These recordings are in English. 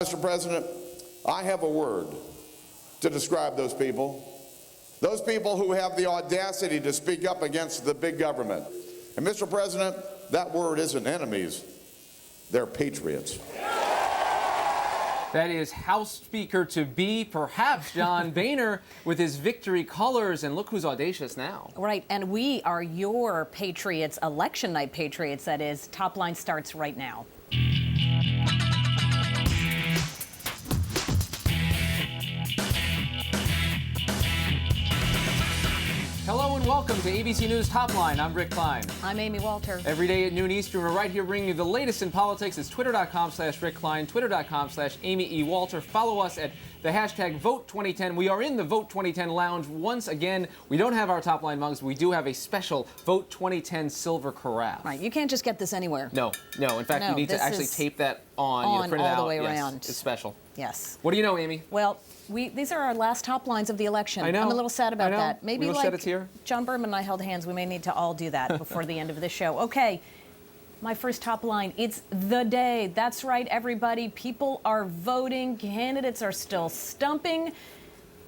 Mr. President, I have a word to describe those people who have the audacity to speak up against the big government. And Mr. President, that word isn't enemies, they're patriots. That is House Speaker to be, perhaps John Boehner, with his victory colors, and look who's audacious now. Right, and we are your patriots, election night patriots, that is. Top Line starts right now. Hello and welcome to ABC News Top Line. I'm Rick Klein. I'm Amy Walter. Every day at noon Eastern, we're right here bringing you the latest in politics. It's twitter.com/Rick Klein, twitter.com/Amy E. Walter. Follow us at the hashtag Vote2010. We are in the Vote 2010 lounge once again. We don't have our Top Line mugs. We do have a special Vote 2010 silver carafe. Right, you can't just get this anywhere. No. In fact, you need to actually tape that on. You print it all out. the way Yes, around. it's special. Yes. What do you know, Amy? Well, these are our last top lines of the election. I know. I'm a little sad about I know. that. Maybe We'll like shed a tear. John Berman and I held hands, we may need to all do that before the end of the show. Okay, my first top line, it's the day. That's right, everybody. People are voting. Candidates are still stumping.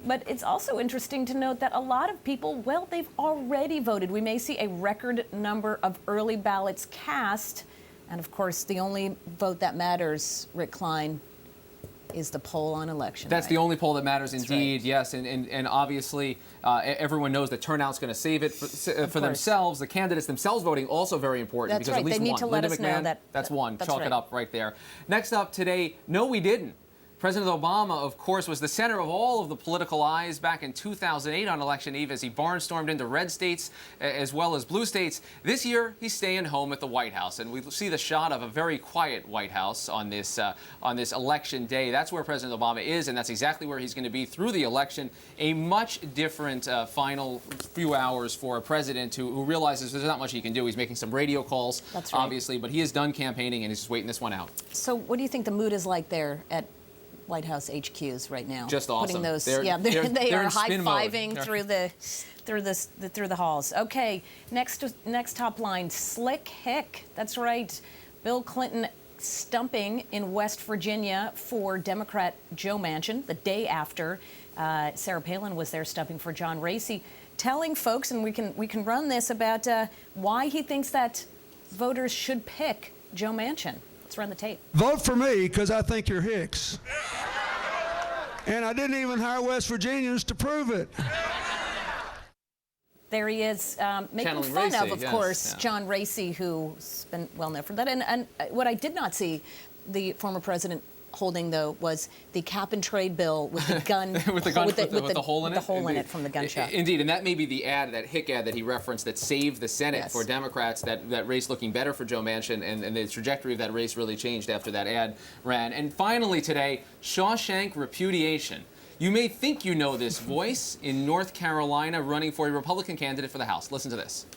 But it's also interesting to note that a lot of people, well, they've already voted. We may see a record number of early ballots cast. And of course, the only vote that matters, Rick Klein, is the poll on election That's night. the only poll that matters, That's indeed, right. yes. And obviously, everyone knows that turnout's going to save it for themselves. The candidates themselves voting also very important. That's because right. at least They need one. to let Linda us know McMahon, that. that's one. That's Chalk right. it up right there. Next up today, no, we didn't. President Obama, of course, was the center of all of the political eyes back in 2008 on election eve as he barnstormed into red states as well as blue states. This year, he's staying home at the White House, and we see the shot of a very quiet White House on this election day. That's where President Obama is, and that's exactly where he's going to be through the election. A much different final few hours for a president who realizes there's not much he can do. He's making some radio calls, That's right. obviously, but he is done campaigning and he's just waiting this one out. So what do you think the mood is like there at White House HQs right now? Just awesome. Putting those, They're they are in spin mode. high-fiving through the halls. Okay, next top line, Slick Hick. That's right. Bill Clinton stumping in West Virginia for Democrat Joe Manchin the day after Sarah Palin was there stumping for John Racy, telling folks, and we can run this, about why he thinks that voters should pick Joe Manchin. Let's run the tape. Vote for me because I think you're Hicks. And I didn't even hire West Virginians to prove it. There he is, making Channeling fun Racy, of yes, course, yeah. John Racy, who's been well known for that. And what I did not see the former president holding, though, was the cap and trade bill with the gun, with the hole in it? The hole in it from the gunshot. Indeed, and that may be the ad, that Hick ad that he referenced, that saved the Senate Yes. for Democrats, that race looking better for Joe Manchin, and the trajectory of that race really changed after that ad ran. And finally today, Shawshank repudiation. You may think you know this voice in North Carolina running for a Republican candidate for the House. Listen to this.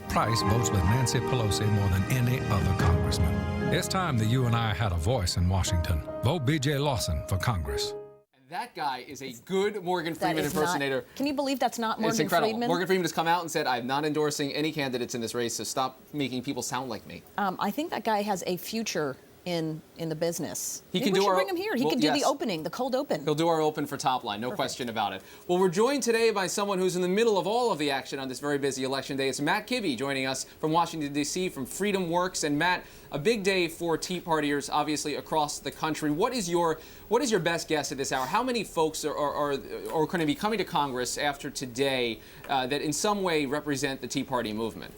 Price votes with Nancy Pelosi more than any other congressman. It's time that you and I had a voice in Washington. Vote B.J. Lawson for Congress. And that guy is a good Morgan Freeman impersonator. Can you believe that's not Morgan It's incredible. Freeman? Morgan Freeman has come out and said, I'm not endorsing any candidates in this race, so stop making people sound like me. I think that guy has a future in the business. He Maybe can we do should our, bring him here. He well, can do yes. the opening, the cold open. He'll do our open for Top Line, no question about it. Well, we're joined today by someone who's in the middle of all of the action on this very busy election day. It's Matt Kibbe joining us from Washington, D.C., from FreedomWorks. And Matt, a big day for Tea Partiers, obviously, across the country. What is your best guess at this hour? How many folks are going to be coming to Congress after today that in some way represent the Tea Party movement?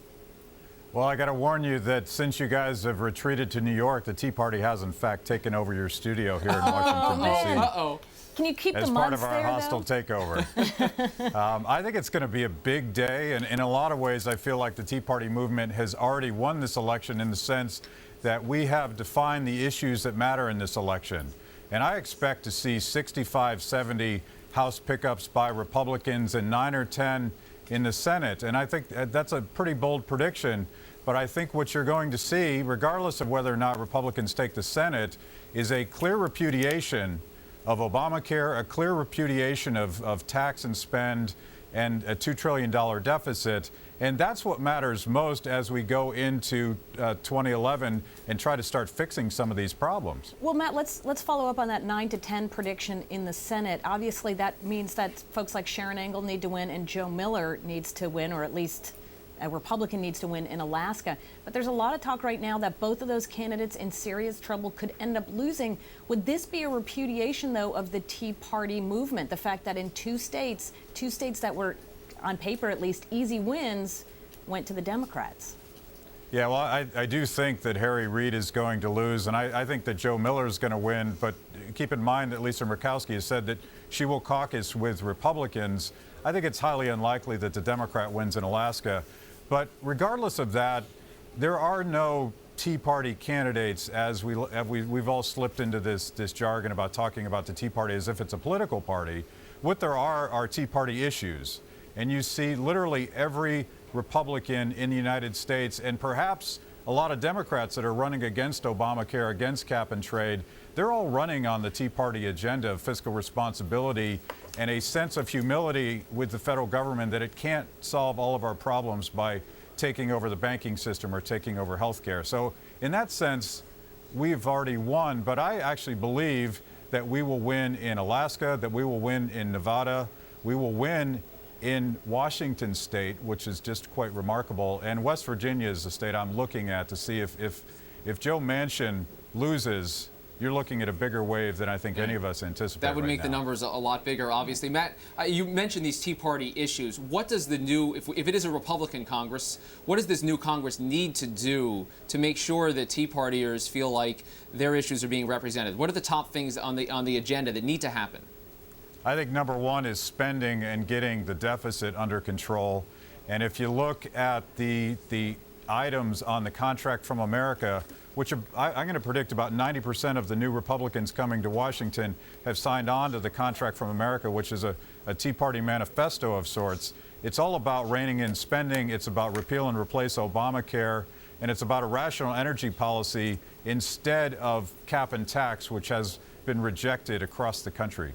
Well, I got to warn you that since you guys have retreated to New York, the Tea Party has, in fact, taken over your studio here in Washington, D.C. Uh-oh. Can you keep as the part mugs of our there, hostile though? takeover. I think it's going to be a big day, and in a lot of ways, I feel like the Tea Party movement has already won this election in the sense that we have defined the issues that matter in this election. And I expect to see 65, 70 House pickups by Republicans and 9 or 10 in the Senate. And I think that's a pretty bold prediction. But I think what you're going to see, regardless of whether or not Republicans take the Senate, is a clear repudiation of Obamacare, a clear repudiation of tax and spend, and a $2 trillion deficit. And that's what matters most as we go into 2011 and try to start fixing some of these problems. Well, Matt, let's follow up on that 9 to 10 prediction in the Senate. Obviously, that means that folks like Sharon Engel need to win and Joe Miller needs to win, or at least a Republican needs to win in Alaska. But there's a lot of talk right now that both of those candidates in serious trouble could end up losing. Would this be a repudiation, though, of the Tea Party movement? The fact that in two states that were, on paper at least, easy wins, went to the Democrats? Yeah, well, I do think that Harry Reid is going to lose, and I think that Joe Miller is going to win. But keep in mind that Lisa Murkowski has said that she will caucus with Republicans. I think it's highly unlikely that the Democrat wins in Alaska. But regardless of that, there are no Tea Party candidates, as we've all slipped into this jargon about talking about the Tea Party as if it's a political party. What there are Tea Party issues. And you see literally every Republican in the United States, and perhaps a lot of Democrats that are running against Obamacare, against cap and trade, they're all running on the Tea Party agenda of fiscal responsibility and a sense of humility with the federal government that it can't solve all of our problems by taking over the banking system or taking over health care. So in that sense, we've already won, but I actually believe that we will win in Alaska, that we will win in Nevada, we will win in Washington state, which is just quite remarkable, and West Virginia is the state I'm looking at to see if Joe Manchin loses. You're looking at a bigger wave than I think any of us anticipate. That would right make the now. numbers a lot bigger, obviously. Matt, you mentioned these Tea Party issues. What does the new, if it is a Republican Congress, what does this new Congress need to do to make sure that Tea Partiers feel like their issues are being represented? What are the top things on the agenda that need to happen? I think number one is spending and getting the deficit under control. And if you look at the items on the contract from America, which I'm going to predict about 90% of the new Republicans coming to Washington have signed on to the contract from America, which is a Tea Party manifesto of sorts. It's all about reining in spending. It's about repeal and replace Obamacare. And it's about a rational energy policy instead of cap and tax, which has been rejected across the country.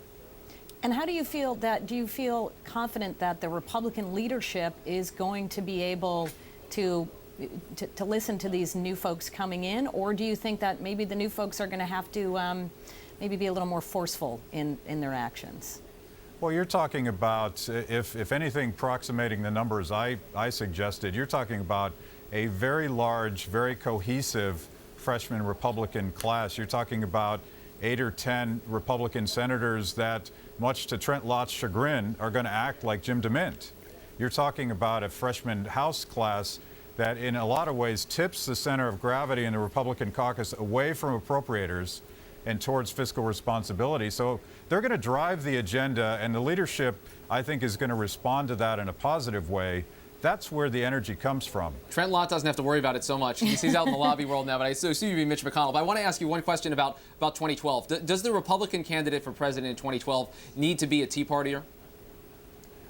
And how do you feel that, do you feel confident that the Republican leadership is going to be able to listen to these new folks coming in, or do you think that maybe the new folks are going to have to maybe be a little more forceful in their actions? Well, you're talking about, if anything, approximating the numbers I suggested, you're talking about a very large, very cohesive freshman Republican class. You're talking about 8 or 10 Republican senators that, much to Trent Lott's chagrin, are going to act like Jim DeMint. You're talking about a freshman House class that in a lot of ways tips the center of gravity in the Republican caucus away from appropriators and towards fiscal responsibility. So they're going to drive the agenda, and the leadership, I think, is going to respond to that in a positive way. That's where the energy comes from. Trent Lott doesn't have to worry about it so much. He's out in the lobby world now, but I assume you mean Mitch McConnell. But I want to ask you one question about 2012. Does the Republican candidate for president in 2012 need to be a Tea Partier?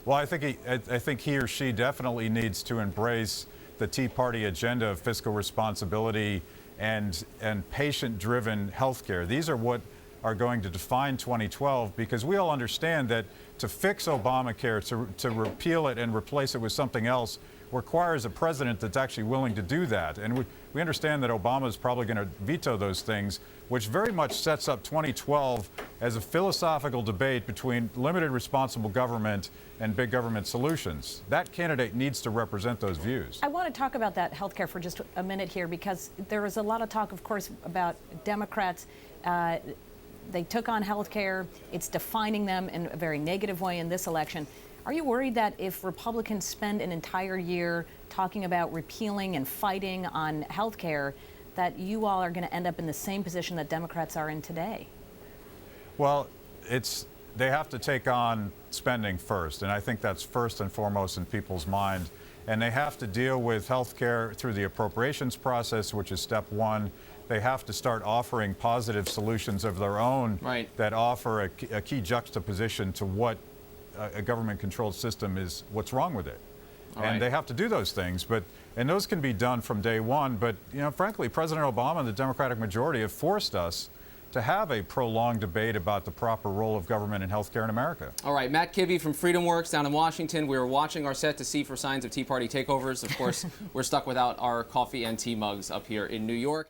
Well, I think he or she definitely needs to embrace the Tea Party agenda of fiscal responsibility and patient-driven health care. These are what are going to define 2012, because we all understand that to fix Obamacare, to repeal it and replace it with something else, requires a president that's actually willing to do that. And we understand that Obama is probably going to veto those things, which very much sets up 2012 as a philosophical debate between limited responsible government and big government solutions. That candidate needs to represent those views. I want to talk about that healthcare for just a minute here, because there is a lot of talk, of course, about Democrats. They took on healthcare. It's defining them in a very negative way in this election. Are you worried that if Republicans spend an entire year talking about repealing and fighting on healthcare, that you all are going to end up in the same position that Democrats are in today? Well, they have to take on spending first, and I think that's first and foremost in people's mind. And they have to deal with health care through the appropriations process, which is step one. They have to start offering positive solutions of their own that offer a key juxtaposition to what a government-controlled system is, what's wrong with it. And they have to do those things, and those can be done from day one. But, frankly, President Obama and the Democratic majority have forced us to have a prolonged debate about the proper role of government in healthcare in America. All right, Matt Kibbe from FreedomWorks down in Washington. We were watching our set to see for signs of Tea Party takeovers. Of course, we're stuck without our coffee and tea mugs up here in New York.